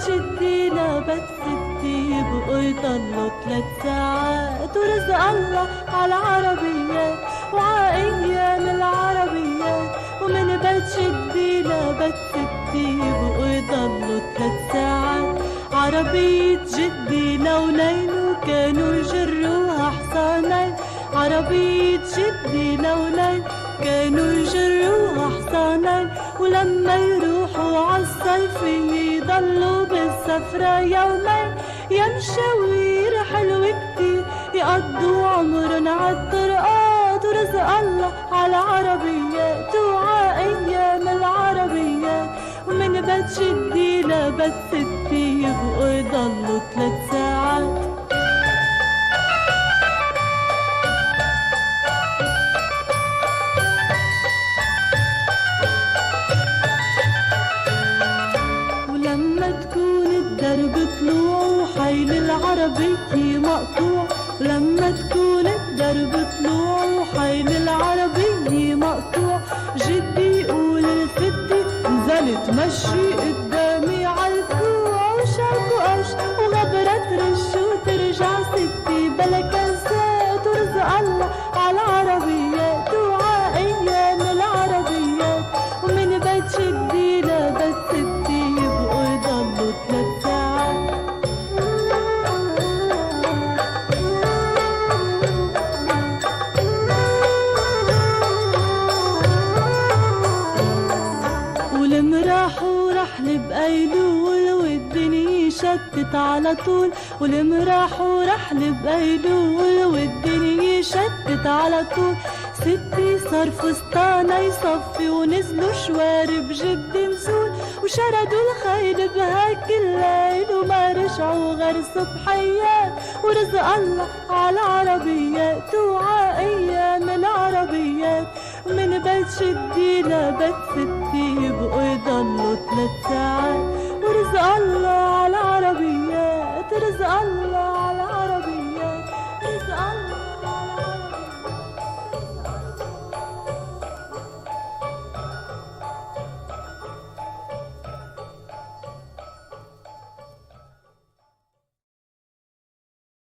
شدي لبت ستي بقوا يضلوا 3 ساعات، ورزق الله عالعربيات وعايام العربيات. ومن بيت شدي لبت ستي بقوا يضلوا 3 ساعات. عربية جدي لونين وكانوا يجروها حصانين. عربية جدي لونين كانوا يجروها حصانين. ولما يروحوا عالصيفية يضلوا بالسفرة يومين. يا مشاوير حلوة كتير يقضوا عمرن عالطرقات، ورزق الله عالعربيات وعايام العربيات. ومن بيت شدي لبيت ستي يبقوا يضلوا 3 ساعات. ولما تكون الدرب طلوع وحيل العربية مقطوع. ولما تكون الدرب طلوع وحيل العربية مقطوع، جدي يقول لستي نزلت مشي قدامي عالكوع. وشاكو قش وغبرت رش وترجع ستي بلا كاسات، ورزق الله عالعربيات وعايام العربيات. ومن بيت شدي لبيت ستي يبقوا يضلوا 3 ساعات. والمراح ورحل بأيلول والدنيا شتت على طول. والمراح ورحل بأيلول والدنيا شتت على طول. ستي صار فستانة يصفي ونزلوا شوارب جد نزول. وشردوا الخيل بهاك الليل وما رجعوا غير صبحيات، ورزق الله عالعربيات وعايام العربيات. ومن بيت شدي لبيت ستي يبقوا يضلوا 3 ساعات.